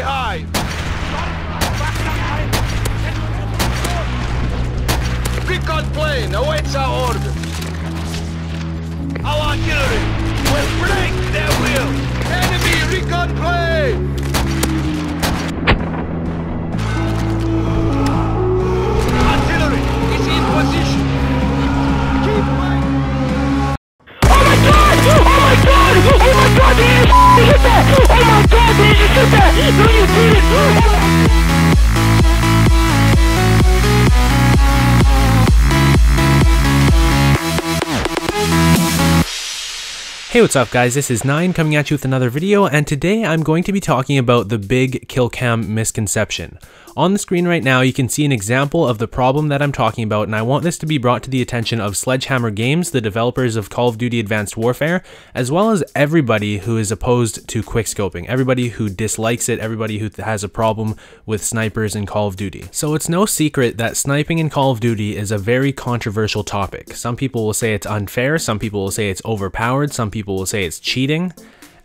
Stay high! Recon plane awaits our order. Our artillery will break their will. Enemy recon plane! Artillery is in position. Keep fighting. Oh my god! Oh my god! Oh my god! Did you hit that? Oh my god! Did you hit that? No, you didn't! Hey, what's up guys, this is Nine coming at you with another video, and today I'm going to be talking about the Big Killcam Misconception. On the screen right now you can see an example of the problem that I'm talking about, and I want this to be brought to the attention of Sledgehammer Games, the developers of Call of Duty Advanced Warfare, as well as everybody who is opposed to quickscoping, everybody who dislikes it, everybody who has a problem with snipers in Call of Duty. So it's no secret that sniping in Call of Duty is a very controversial topic. Some people will say it's unfair, some people will say it's overpowered, some people will say it's cheating.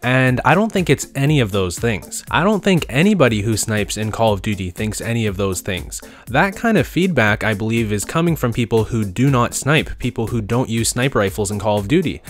And I don't think it's any of those things. I don't think anybody who snipes in Call of Duty thinks any of those things. That kind of feedback, I believe, is coming from people who do not snipe, people who don't use sniper rifles in Call of Duty.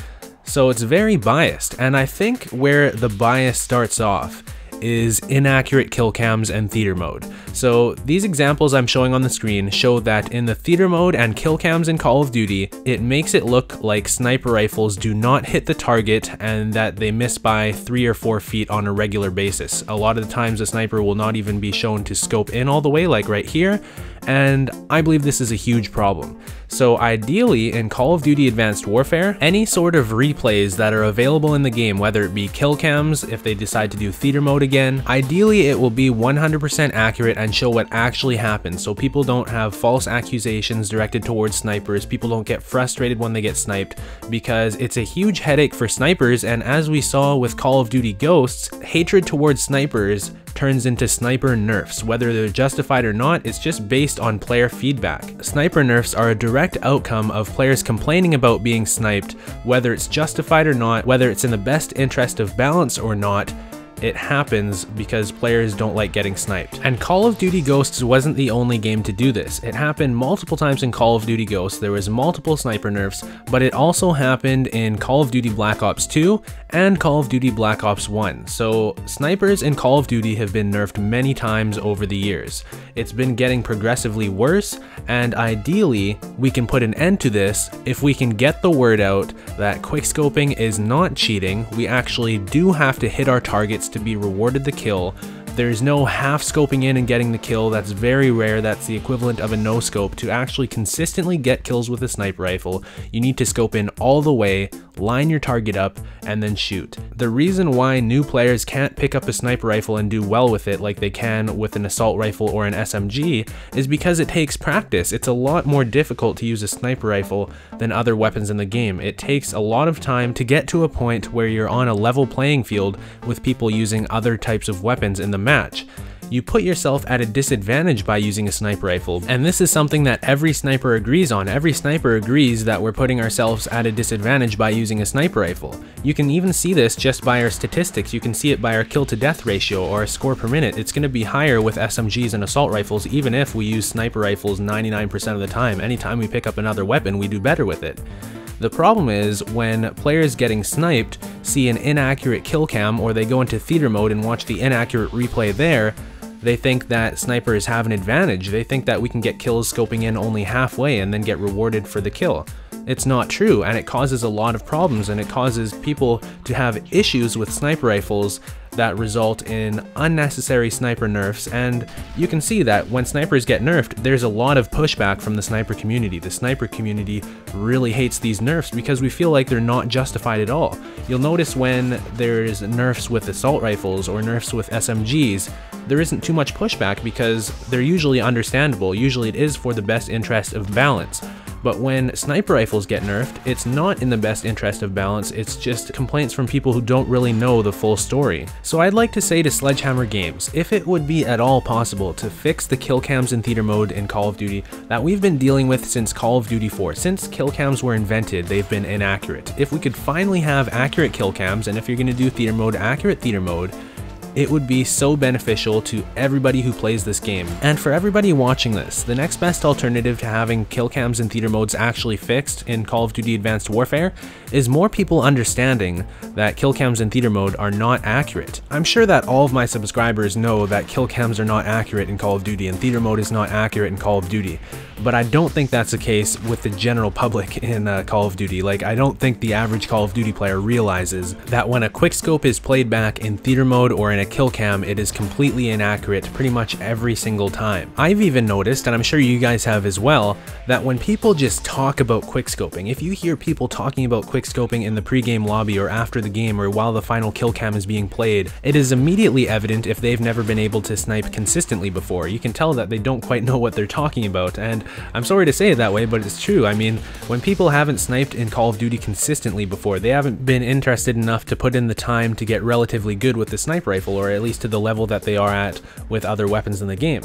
So it's very biased, and I think where the bias starts off is inaccurate kill cams and theater mode. So these examples I'm showing on the screen show that in the theater mode and kill cams in Call of Duty, it makes it look like sniper rifles do not hit the target and that they miss by 3 or 4 feet on a regular basis. A lot of the times a sniper will not even be shown to scope in all the way, like right here, and I believe this is a huge problem. So ideally in Call of Duty Advanced Warfare, any sort of replays that are available in the game, whether it be kill cams, if they decide to do theater mode again, ideally it will be 100% accurate and show what actually happened, so people don't have false accusations directed towards snipers, people don't get frustrated when they get sniped, because it's a huge headache for snipers, and as we saw with Call of Duty Ghosts, hatred towards snipers turns into sniper nerfs. Whether they're justified or not, it's just based on player feedback. Sniper nerfs are a direct outcome of players complaining about being sniped, whether it's justified or not, whether it's in the best interest of balance or not. It happens because players don't like getting sniped. And Call of Duty Ghosts wasn't the only game to do this. It happened multiple times in Call of Duty Ghosts. There was multiple sniper nerfs, but it also happened in Call of Duty Black Ops 2 and Call of Duty Black Ops 1. So snipers in Call of Duty have been nerfed many times over the years. It's been getting progressively worse, and ideally we can put an end to this if we can get the word out that quickscoping is not cheating. We actually do have to hit our targets to be rewarded the kill. There's no half scoping in and getting the kill. That's very rare. That's the equivalent of a no scope. To actually consistently get kills with a sniper rifle, you need to scope in all the way, line your target up, and then shoot. The reason why new players can't pick up a sniper rifle and do well with it like they can with an assault rifle or an SMG is because it takes practice. It's a lot more difficult to use a sniper rifle than other weapons in the game. It takes a lot of time to get to a point where you're on a level playing field with people using other types of weapons in the match. You put yourself at a disadvantage by using a sniper rifle, and this is something that every sniper agrees on. Every sniper agrees that we're putting ourselves at a disadvantage by using a sniper rifle. You can even see this just by our statistics. You can see it by our kill to death ratio or our score per minute. It's going to be higher with SMGs and assault rifles, even if we use sniper rifles 99% of the time. Anytime we pick up another weapon, we do better with it. The problem is when players getting sniped see an inaccurate kill cam, or they go into theater mode and watch the inaccurate replay there, they think that snipers have an advantage. They think that we can get kills scoping in only halfway and then get rewarded for the kill. It's not true, and it causes a lot of problems, and it causes people to have issues with sniper rifles that result in unnecessary sniper nerfs. And you can see that when snipers get nerfed, there's a lot of pushback from the sniper community. The sniper community really hates these nerfs because we feel like they're not justified at all. You'll notice when there's nerfs with assault rifles or nerfs with SMGs, there isn't too much pushback because they're usually understandable. Usually it is for the best interest of balance. But when sniper rifles get nerfed, it's not in the best interest of balance, it's just complaints from people who don't really know the full story. So I'd like to say to Sledgehammer Games, if it would be at all possible to fix the kill cams in theater mode in Call of Duty that we've been dealing with since Call of Duty 4, since kill cams were invented, they've been inaccurate. If we could finally have accurate kill cams, and if you're going to do theater mode, accurate theater mode, it would be so beneficial to everybody who plays this game. And for everybody watching this, the next best alternative to having kill cams and theater modes actually fixed in Call of Duty Advanced Warfare is more people understanding that kill cams and theater mode are not accurate. I'm sure that all of my subscribers know that kill cams are not accurate in Call of Duty and theater mode is not accurate in Call of Duty, but I don't think that's the case with the general public in Call of Duty. Like, I don't think the average Call of Duty player realizes that when a quickscope is played back in theater mode or in a kill cam, it is completely inaccurate pretty much every single time. I've even noticed, and I'm sure you guys have as well, that when people just talk about quickscoping, if you hear people talking about quickscoping in the pre-game lobby or after the game or while the final kill cam is being played, it is immediately evident if they've never been able to snipe consistently before. You can tell that they don't quite know what they're talking about, and I'm sorry to say it that way, but it's true. I mean, when people haven't sniped in Call of Duty consistently before, they haven't been interested enough to put in the time to get relatively good with the sniper rifle, or at least to the level that they are at with other weapons in the game.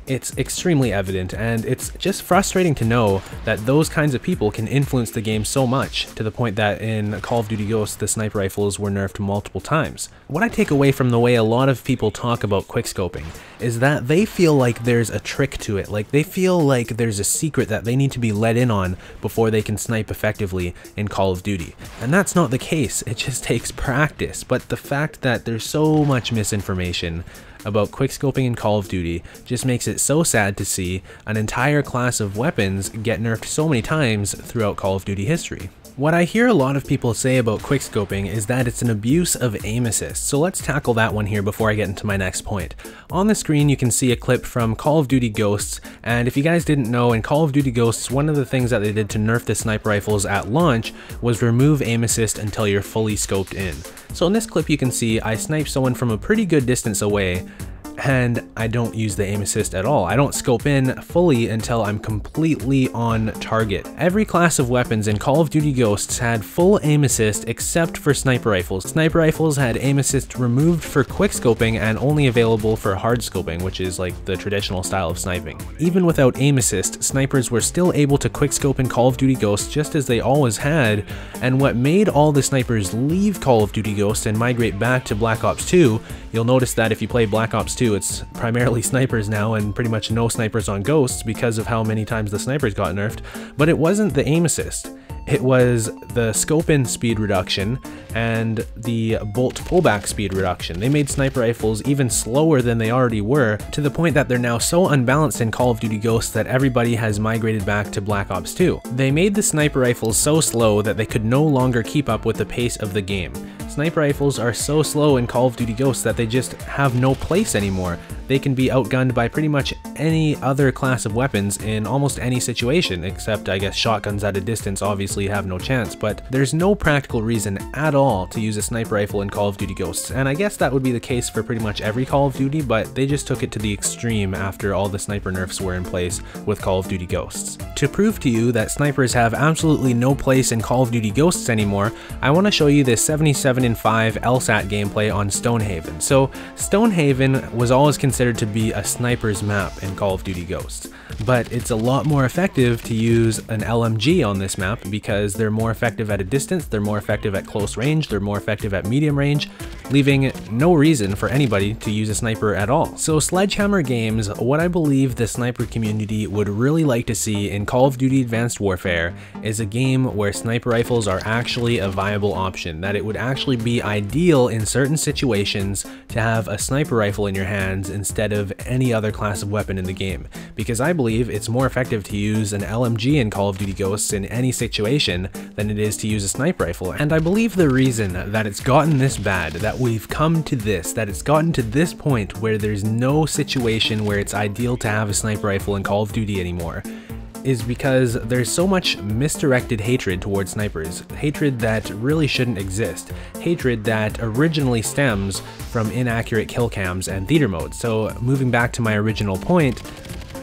It's extremely evident, and it's just frustrating to know that those kinds of people can influence the game so much, to the point that in Call of Duty Ghosts the sniper rifles were nerfed multiple times. What I take away from the way a lot of people talk about quickscoping is that they feel like there's a trick to it, like they feel like there's a secret that they need to be let in on before they can snipe effectively in Call of Duty. And that's not the case, it just takes practice. But the fact that there's so much misinformation about quickscoping in Call of Duty just makes it so sad to see an entire class of weapons get nerfed so many times throughout Call of Duty history. What I hear a lot of people say about quickscoping is that it's an abuse of aim assist, so let's tackle that one here before I get into my next point. On the screen you can see a clip from Call of Duty Ghosts, and if you guys didn't know, in Call of Duty Ghosts, one of the things that they did to nerf the sniper rifles at launch was remove aim assist until you're fully scoped in. So in this clip you can see I snipe someone from a pretty good distance away, and I don't use the aim assist at all. I don't scope in fully until I'm completely on target. Every class of weapons in Call of Duty Ghosts had full aim assist except for sniper rifles. Sniper rifles had aim assist removed for quick scoping and only available for hard scoping, which is like the traditional style of sniping. Even without aim assist, snipers were still able to quick scope in Call of Duty Ghosts just as they always had, and what made all the snipers leave Call of Duty Ghosts and migrate back to Black Ops 2, you'll notice that if you play Black Ops 2, it's primarily snipers now and pretty much no snipers on Ghosts because of how many times the snipers got nerfed, but it wasn't the aim assist. It was the scope-in speed reduction and the bolt pullback speed reduction. They made sniper rifles even slower than they already were, to the point that they're now so unbalanced in Call of Duty Ghosts that everybody has migrated back to Black Ops 2. They made the sniper rifles so slow that they could no longer keep up with the pace of the game. Sniper rifles are so slow in Call of Duty Ghosts that they just have no place anymore. They can be outgunned by pretty much any other class of weapons in almost any situation, except I guess shotguns at a distance obviously have no chance, but there's no practical reason at all to use a sniper rifle in Call of Duty Ghosts, and I guess that would be the case for pretty much every Call of Duty, but they just took it to the extreme after all the sniper nerfs were in place with Call of Duty Ghosts. To prove to you that snipers have absolutely no place in Call of Duty Ghosts anymore, I want to show you this 77 in 5 LSAT gameplay on Stonehaven. So Stonehaven was always considered to be a sniper's map in Call of Duty Ghosts, but it's a lot more effective to use an LMG on this map because they're more effective at a distance, they're more effective at close range, they're more effective at medium range, leaving no reason for anybody to use a sniper at all. So Sledgehammer Games, what I believe the sniper community would really like to see in Call of Duty Advanced Warfare is a game where sniper rifles are actually a viable option, that it would actually be ideal in certain situations to have a sniper rifle in your hands instead of any other class of weapon in the game, because I believe it's more effective to use an LMG in Call of Duty Ghosts in any situation than it is to use a sniper rifle. And I believe the reason that it's gotten this bad, that we've come to this, that it's gotten to this point where there's no situation where it's ideal to have a sniper rifle in Call of Duty anymore, is because there's so much misdirected hatred towards snipers, hatred that really shouldn't exist, hatred that originally stems from inaccurate kill cams and theater modes. So moving back to my original point,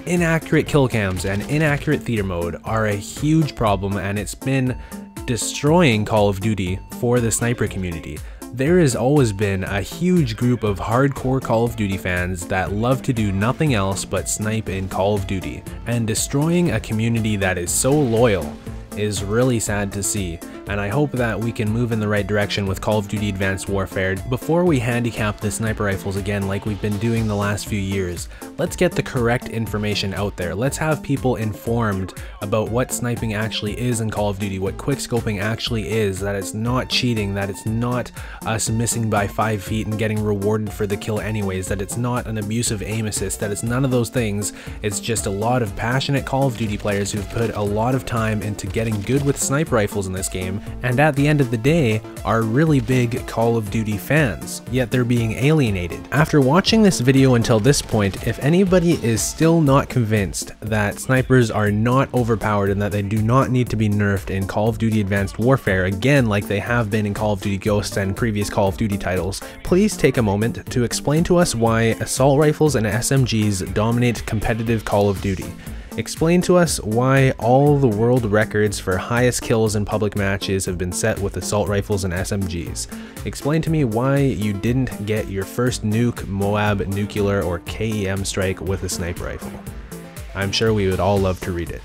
inaccurate kill cams and inaccurate theater mode are a huge problem, and it's been destroying Call of Duty for the sniper community. There has always been a huge group of hardcore Call of Duty fans that love to do nothing else but snipe in Call of Duty, and destroying a community that is so loyal is really sad to see. and I hope that we can move in the right direction with Call of Duty Advanced Warfare. Before we handicap the sniper rifles again like we've been doing the last few years, let's get the correct information out there. Let's have people informed about what sniping actually is in Call of Duty, what quickscoping actually is, that it's not cheating, that it's not us missing by 5 feet and getting rewarded for the kill anyways, that it's not an abusive aim assist, that it's none of those things. It's just a lot of passionate Call of Duty players who've put a lot of time into getting good with sniper rifles in this game, and at the end of the day are really big Call of Duty fans, yet they're being alienated. After watching this video until this point, if anybody is still not convinced that snipers are not overpowered and that they do not need to be nerfed in Call of Duty Advanced Warfare, again like they have been in Call of Duty Ghosts and previous Call of Duty titles, please take a moment to explain to us why assault rifles and SMGs dominate competitive Call of Duty. Explain to us why all the world records for highest kills in public matches have been set with assault rifles and SMGs. Explain to me why you didn't get your first nuke, Moab, nuclear, or KEM strike with a sniper rifle. I'm sure we would all love to read it.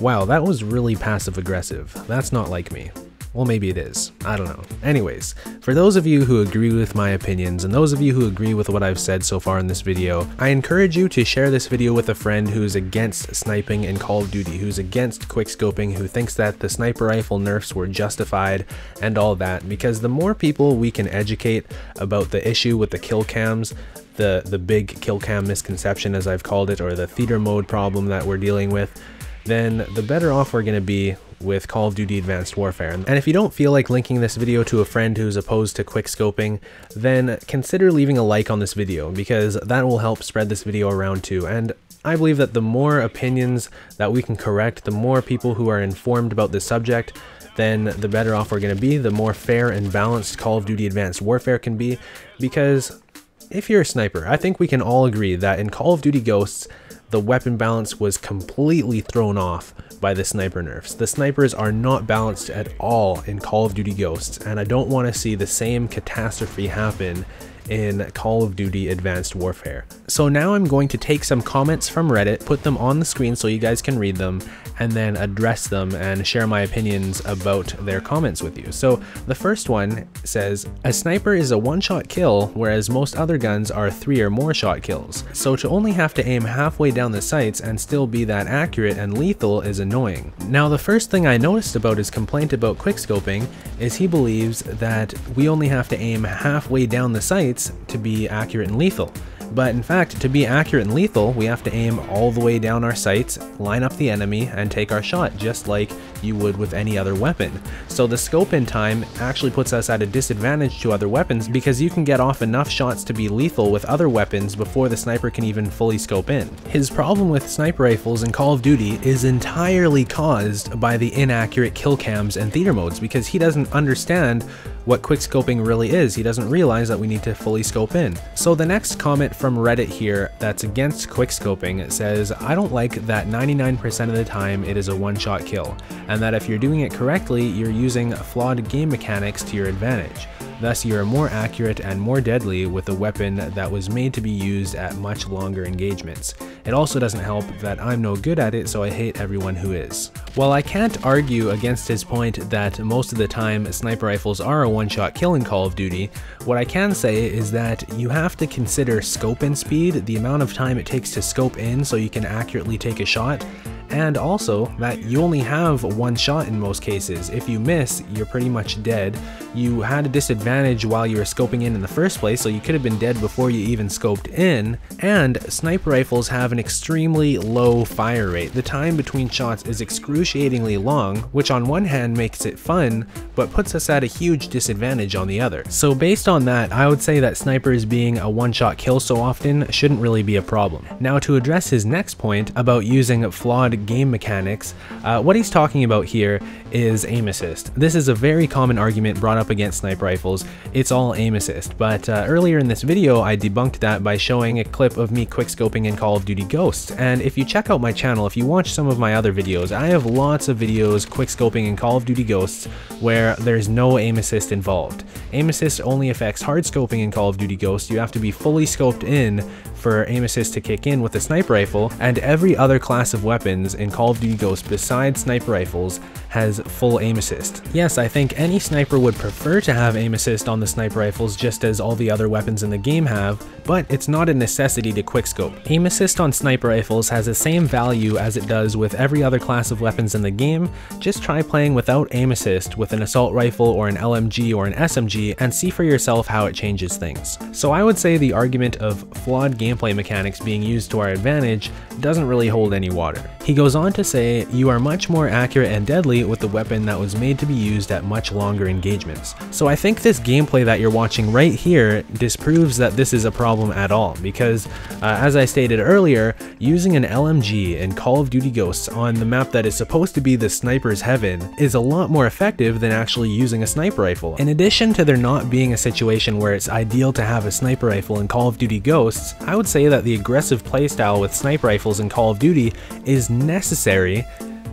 Wow, that was really passive aggressive. That's not like me. Well, maybe it is. I don't know. Anyways, for those of you who agree with my opinions and those of you who agree with what I've said so far in this video, I encourage you to share this video with a friend who's against sniping in Call of Duty, who's against quickscoping, who thinks that the sniper rifle nerfs were justified and all that, because the more people we can educate about the issue with the kill cams, the big Killcam misconception as I've called it, or the theater mode problem that we're dealing with, then the better off we're going to be with Call of Duty Advanced Warfare. And if you don't feel like linking this video to a friend who's opposed to quickscoping, then consider leaving a like on this video, because that will help spread this video around too. And I believe that the more opinions that we can correct, the more people who are informed about this subject, then the better off we're going to be, the more fair and balanced Call of Duty Advanced Warfare can be. Because if you're a sniper, I think we can all agree that in Call of Duty Ghosts, the weapon balance was completely thrown off by the sniper nerfs. The snipers are not balanced at all in Call of Duty Ghosts, and I don't want to see the same catastrophe happen in Call of Duty Advanced Warfare. So now I'm going to take some comments from Reddit, put them on the screen so you guys can read them, and then address them and share my opinions about their comments with you. So the first one says, a sniper is a one-shot kill, whereas most other guns are 3 or more shot kills. So to only have to aim halfway down the sights and still be that accurate and lethal is annoying. Now the first thing I noticed about his complaint about quickscoping is he believes that we only have to aim halfway down the sights to be accurate and lethal. But in fact, to be accurate and lethal, we have to aim all the way down our sights, line up the enemy, and take our shot, just like you would with any other weapon. So the scope in time actually puts us at a disadvantage to other weapons, because you can get off enough shots to be lethal with other weapons before the sniper can even fully scope in. His problem with sniper rifles in Call of Duty is entirely caused by the inaccurate kill cams and theater modes, because he doesn't understand what quickscoping really is. He doesn't realize that we need to fully scope in. So the next comment from Reddit here that's against quickscoping says, I don't like that 99% of the time it is a one-shot kill, and that if you're doing it correctly, you're using flawed game mechanics to your advantage. Thus, you're more accurate and more deadly with a weapon that was made to be used at much longer engagements. It also doesn't help that I'm no good at it, so I hate everyone who is. While I can't argue against his point that most of the time sniper rifles are a one-shot kill in Call of Duty, what I can say is that you have to consider scope in speed, the amount of time it takes to scope in so you can accurately take a shot, and also that you only have one shot in most cases. If you miss, you're pretty much dead. You had a disadvantage while you were scoping in the first place, so you could have been dead before you even scoped in, and sniper rifles have an extremely low fire rate. The time between shots is excruciatingly long, which on one hand makes it fun, but puts us at a huge disadvantage on the other. So based on that, I would say that snipers being a one-shot kill so often shouldn't really be a problem. Now to address his next point about using flawed game mechanics, what he's talking about here is aim assist. This is a very common argument brought up against sniper rifles. It's all aim assist, but earlier in this video I debunked that by showing a clip of me quickscoping in Call of Duty Ghosts, and if you check out my channel, if you watch some of my other videos, I have lots of videos quickscoping in Call of Duty Ghosts where there's no aim assist involved. Aim assist only affects hard scoping in Call of Duty Ghosts. You have to be fully scoped in for aim assist to kick in with a sniper rifle, and every other class of weapons in Call of Duty Ghosts besides sniper rifles has full aim assist. Yes, I think any sniper would prefer to have aim assist on the sniper rifles just as all the other weapons in the game have, but it's not a necessity to quickscope. Aim assist on sniper rifles has the same value as it does with every other class of weapons in the game. Just try playing without aim assist with an assault rifle or an LMG or an SMG and see for yourself how it changes things. So I would say the argument of flawed gameplay mechanics being used to our advantage doesn't really hold any water. He goes on to say, you are much more accurate and deadly with the weapon that was made to be used at much longer engagements. So I think this gameplay that you're watching right here disproves that this is a problem at all, because as I stated earlier, using an LMG in Call of Duty Ghosts on the map that is supposed to be the sniper's heaven is a lot more effective than actually using a sniper rifle. In addition to there not being a situation where it's ideal to have a sniper rifle in Call of Duty Ghosts, I would say that the aggressive playstyle with sniper rifles in Call of Duty is necessary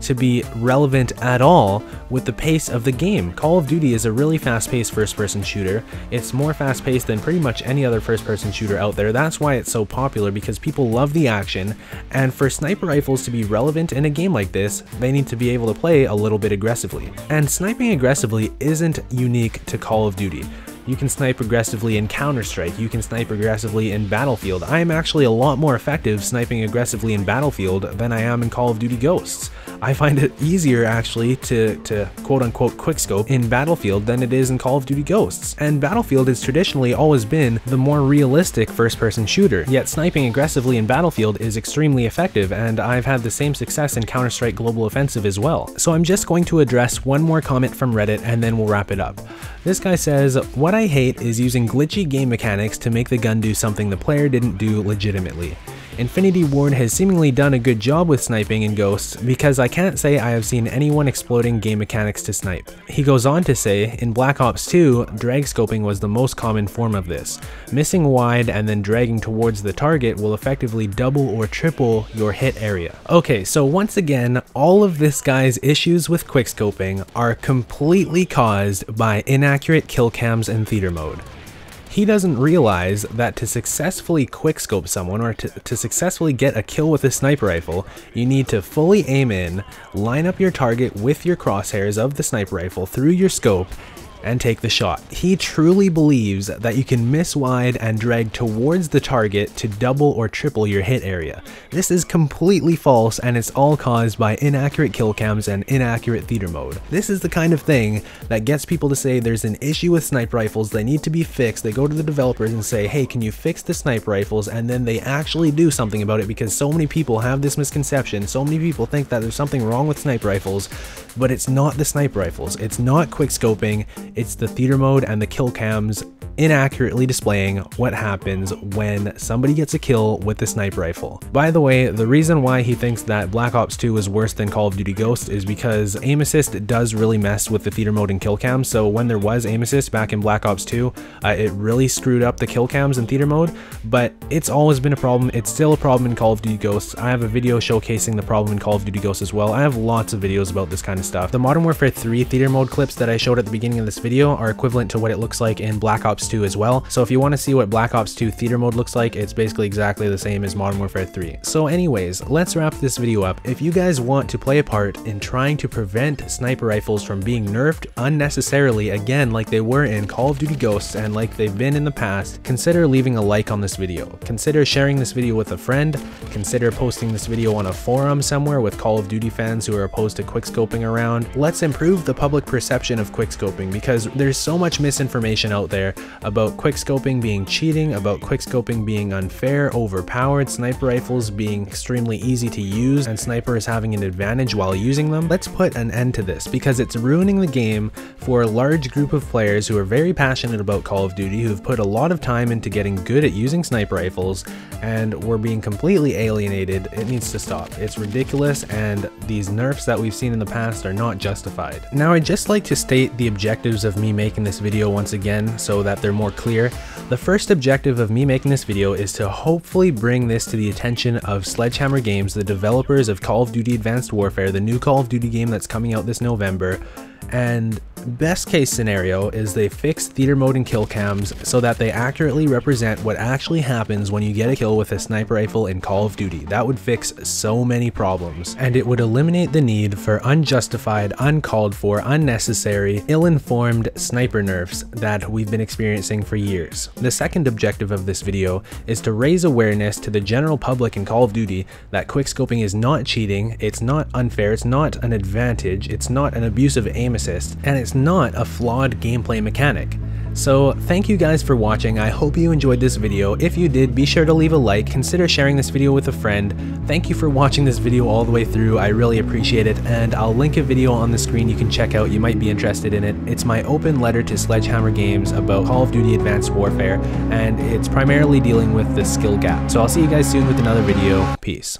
to be relevant at all with the pace of the game. Call of Duty is a really fast-paced first-person shooter. It's more fast-paced than pretty much any other first-person shooter out there. That's why it's so popular, because people love the action, and for sniper rifles to be relevant in a game like this, they need to be able to play a little bit aggressively. And sniping aggressively isn't unique to Call of Duty. You can snipe aggressively in Counter-Strike, you can snipe aggressively in Battlefield. I am actually a lot more effective sniping aggressively in Battlefield than I am in Call of Duty Ghosts. I find it easier actually to quote-unquote quickscope in Battlefield than it is in Call of Duty Ghosts. And Battlefield has traditionally always been the more realistic first-person shooter, yet sniping aggressively in Battlefield is extremely effective, and I've had the same success in Counter-Strike Global Offensive as well. So I'm just going to address one more comment from Reddit and then we'll wrap it up. This guy says, what I hate is using glitchy game mechanics to make the gun do something the player didn't do legitimately. Infinity Ward has seemingly done a good job with sniping in Ghosts, because I can't say I have seen anyone exploiting game mechanics to snipe. He goes on to say, in Black Ops 2, drag scoping was the most common form of this. Missing wide and then dragging towards the target will effectively double or triple your hit area. Okay, so once again, all of this guy's issues with quickscoping are completely caused by inaccurate kill cams in theater mode. He doesn't realize that to successfully quickscope someone, or to successfully get a kill with a sniper rifle, you need to fully aim in, line up your target with your crosshairs of the sniper rifle through your scope, and take the shot. He truly believes that you can miss wide and drag towards the target to double or triple your hit area. This is completely false, and it's all caused by inaccurate kill cams and inaccurate theater mode. This is the kind of thing that gets people to say there's an issue with sniper rifles, they need to be fixed. They go to the developers and say, hey, can you fix the sniper rifles? And then they actually do something about it, because so many people have this misconception. So many people think that there's something wrong with sniper rifles, but it's not the sniper rifles. It's not quickscoping. It's the theater mode and the kill cams inaccurately displaying what happens when somebody gets a kill with the sniper rifle. By the way, the reason why he thinks that Black Ops 2 is worse than Call of Duty Ghosts is because aim assist does really mess with the theater mode and kill cams. So when there was aim assist back in Black Ops 2, it really screwed up the kill cams in theater mode, but it's always been a problem. It's still a problem in Call of Duty Ghosts. I have a video showcasing the problem in Call of Duty Ghosts as well. I have lots of videos about this kind of stuff. The Modern Warfare 3 theater mode clips that I showed at the beginning of this video are equivalent to what it looks like in Black Ops 2 as well. So if you want to see what Black Ops 2 theater mode looks like, it's basically exactly the same as Modern Warfare 3. So anyways, let's wrap this video up. If you guys want to play a part in trying to prevent sniper rifles from being nerfed unnecessarily, again like they were in Call of Duty Ghosts and like they've been in the past, consider leaving a like on this video. Consider sharing this video with a friend. Consider posting this video on a forum somewhere with Call of Duty fans who are opposed to quickscoping around. Let's improve the public perception of quickscoping, because there's so much misinformation out there about quickscoping being cheating, about quickscoping being unfair, overpowered, sniper rifles being extremely easy to use, and snipers having an advantage while using them. Let's put an end to this, because it's ruining the game for a large group of players who are very passionate about Call of Duty, who've put a lot of time into getting good at using sniper rifles, and we're being completely alienated. It needs to stop. It's ridiculous, and these nerfs that we've seen in the past are not justified. Now, I'd just like to state the objectives of me making this video once again so that they're more clear. The first objective of me making this video is to hopefully bring this to the attention of Sledgehammer Games, the developers of Call of Duty Advanced Warfare, the new Call of Duty game that's coming out this November, and Best case scenario is they fix theater mode and kill cams so that they accurately represent what actually happens when you get a kill with a sniper rifle in Call of Duty. That would fix so many problems, and it would eliminate the need for unjustified, uncalled for, unnecessary, ill-informed sniper nerfs that we've been experiencing for years. The second objective of this video is to raise awareness to the general public in Call of Duty that quickscoping is not cheating, it's not unfair, it's not an advantage, it's not an abusive aim assist, and it's not a flawed gameplay mechanic. So thank you guys for watching. I hope you enjoyed this video. If you did, be sure to leave a like, consider sharing this video with a friend. Thank you for watching this video all the way through, I really appreciate it, and I'll link a video on the screen you can check out, you might be interested in it. It's my open letter to Sledgehammer Games about Call of Duty Advanced Warfare, and it's primarily dealing with the skill gap. So I'll see you guys soon with another video. Peace.